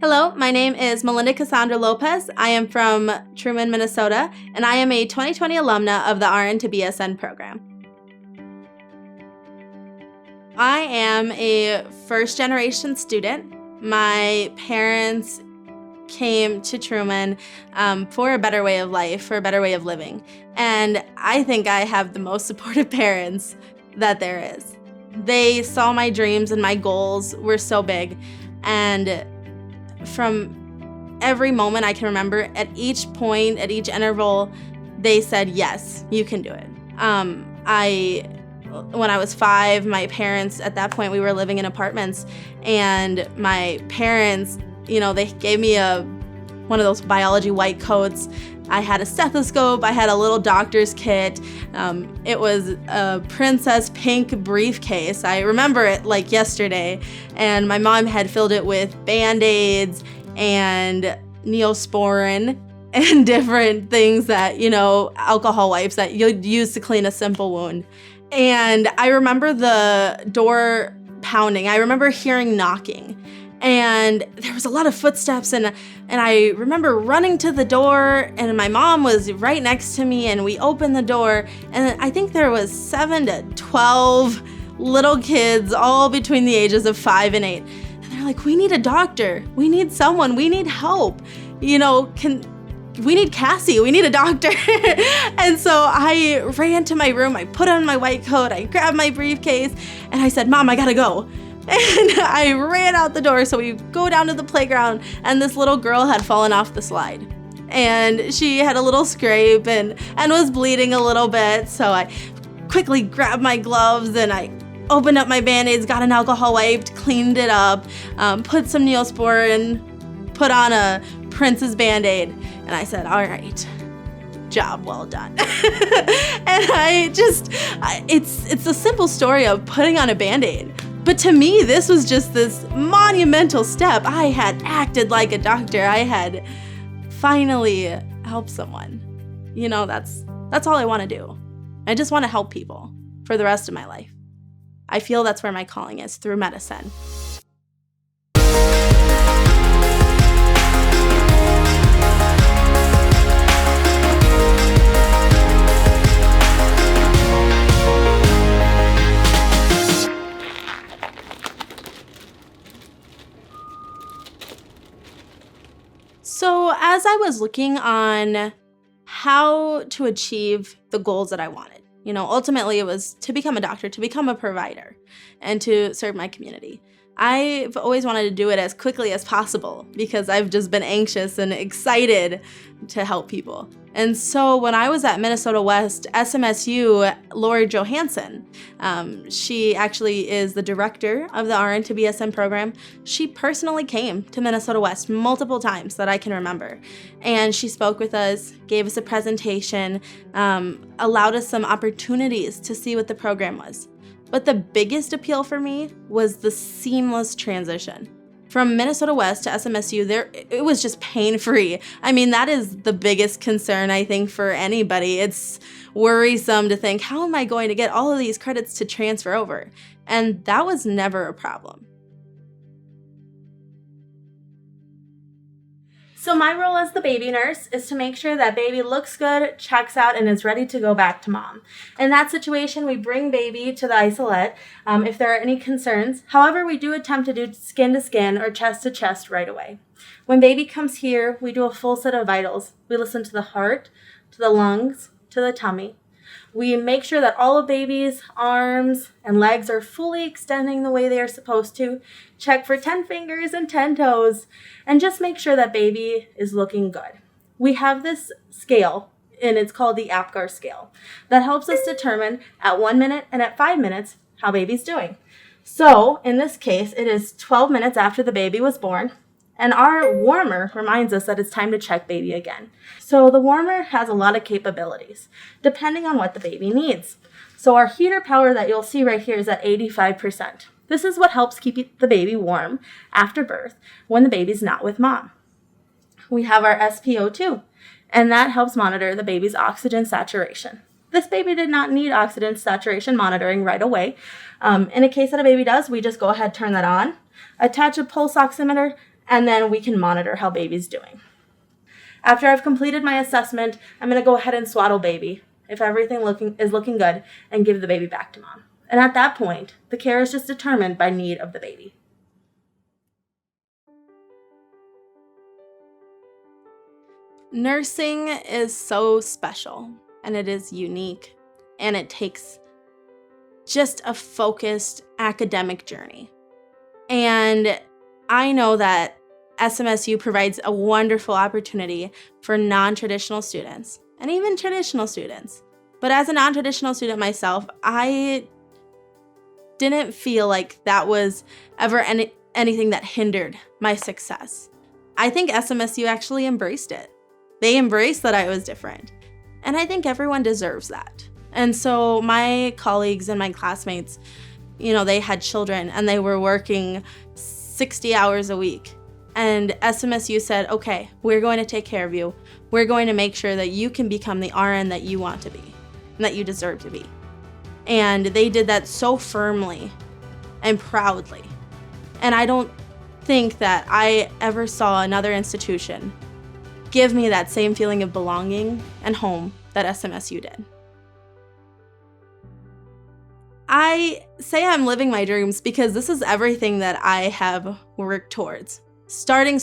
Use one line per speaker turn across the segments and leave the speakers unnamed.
Hello, my name is Melinda Kassandra Lopez. I am from Truman, Minnesota, and I am a 2020 alumna of the RN to BSN program. I am a first-generation student. My parents came to Truman for a better way of life, for a better way of living. And I think I have the most supportive parents that there is. They saw my dreams and my goals were so big. And from every moment I can remember, at each point, at each interval, they said, yes, you can do it. When I was 5, my parents, at that point, we were living in apartments, and my parents, they gave me one of those biology white coats. I had a stethoscope. I had a little doctor's kit. It was a princess pink briefcase. I remember it like yesterday. And my mom had filled it with Band-Aids and Neosporin and different things that, alcohol wipes that you'd use to clean a simple wound. And I remember the door pounding. I remember hearing knocking. And there was a lot of footsteps, and I remember running to the door, and my mom was right next to me, and we opened the door, and I think there was 7 to 12 little kids, all between the ages of 5 and 8. And they're like, we need a doctor. We need someone. We need help. We need Cassie. We need a doctor. And so I ran to my room. I put on my white coat. I grabbed my briefcase, and I said, Mom, I gotta go. And I ran out the door, so we go down to the playground, and this little girl had fallen off the slide. And she had a little scrape and was bleeding a little bit, so I quickly grabbed my gloves, and I opened up my Band-Aids, got an alcohol wipe, cleaned it up, put some Neosporin, put on a Prince's Band-Aid, and I said, all right, job well done. And it's a simple story of putting on a Band-Aid. But to me, this was just this monumental step. I had acted like a doctor. I had finally helped someone. That's all I want to do. I just want to help people for the rest of my life. I feel that's where my calling is, through medicine. So as I was looking on how to achieve the goals that I wanted, ultimately it was to become a doctor, to become a provider, and to serve my community. I've always wanted to do it as quickly as possible because I've just been anxious and excited to help people. And so when I was at Minnesota West, SMSU, Lori Johansson, she actually is the director of the RN to BSN program. She personally came to Minnesota West multiple times that I can remember. And she spoke with us, gave us a presentation, allowed us some opportunities to see what the program was. But the biggest appeal for me was the seamless transition. From Minnesota West to SMSU, it was just pain-free. I mean, that is the biggest concern, I think, for anybody. It's worrisome to think, how am I going to get all of these credits to transfer over? And that was never a problem. So my role as the baby nurse is to make sure that baby looks good, checks out, and is ready to go back to mom. In that situation, we bring baby to the isolette if there are any concerns. However, we do attempt to do skin to skin or chest to chest right away. When baby comes here, we do a full set of vitals. We listen to the heart, to the lungs, to the tummy. We make sure that all of baby's arms and legs are fully extending the way they are supposed to. Check for 10 fingers and 10 toes, and just make sure that baby is looking good. We have this scale, and it's called the APGAR scale, that helps us determine at 1 minute and at 5 minutes how baby's doing. So in this case, it is 12 minutes after the baby was born, and our warmer reminds us that it's time to check baby again. So the warmer has a lot of capabilities, depending on what the baby needs. So our heater power that you'll see right here is at 85%. This is what helps keep the baby warm after birth when the baby's not with mom. We have our SpO2, and that helps monitor the baby's oxygen saturation. This baby did not need oxygen saturation monitoring right away. In a case that a baby does, we just go ahead, turn that on, attach a pulse oximeter, and then we can monitor how baby's doing. After I've completed my assessment, I'm going to go ahead and swaddle baby if everything is looking good and give the baby back to mom. And at that point, the care is just determined by need of the baby. Nursing is so special, and it is unique, and it takes just a focused academic journey. And I know that SMSU provides a wonderful opportunity for non-traditional students, and even traditional students. But as a non-traditional student myself, I didn't feel like that was ever anything that hindered my success. I think SMSU actually embraced it. They embraced that I was different. And I think everyone deserves that. And so my colleagues and my classmates, they had children and they were working 60 hours a week. And SMSU said, okay, we're going to take care of you. We're going to make sure that you can become the RN that you want to be and that you deserve to be. And they did that so firmly and proudly. And I don't think that I ever saw another institution give me that same feeling of belonging and home that SMSU did. I say I'm living my dreams because this is everything that I have worked towards. Starting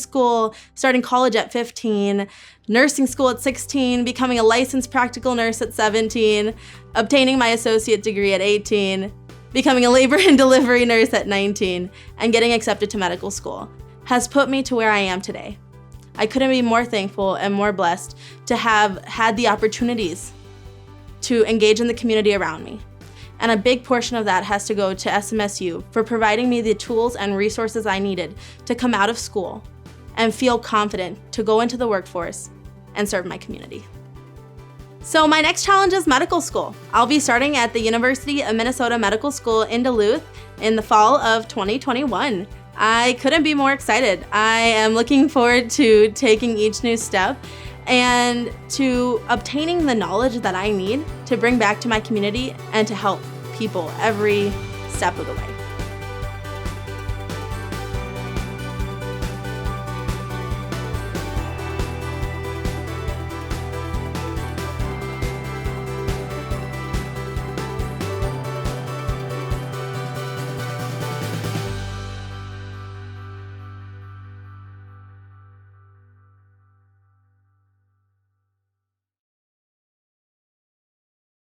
college at 15, nursing school at 16, becoming a licensed practical nurse at 17, obtaining my associate degree at 18, becoming a labor and delivery nurse at 19, and getting accepted to medical school has put me to where I am today. I couldn't be more thankful and more blessed to have had the opportunities to engage in the community around me. And a big portion of that has to go to SMSU for providing me the tools and resources I needed to come out of school and feel confident to go into the workforce and serve my community. So my next challenge is medical school. I'll be starting at the University of Minnesota Medical School in Duluth in the fall of 2021. I couldn't be more excited. I am looking forward to taking each new step and to obtaining the knowledge that I need to bring back to my community and to help people every step of the way.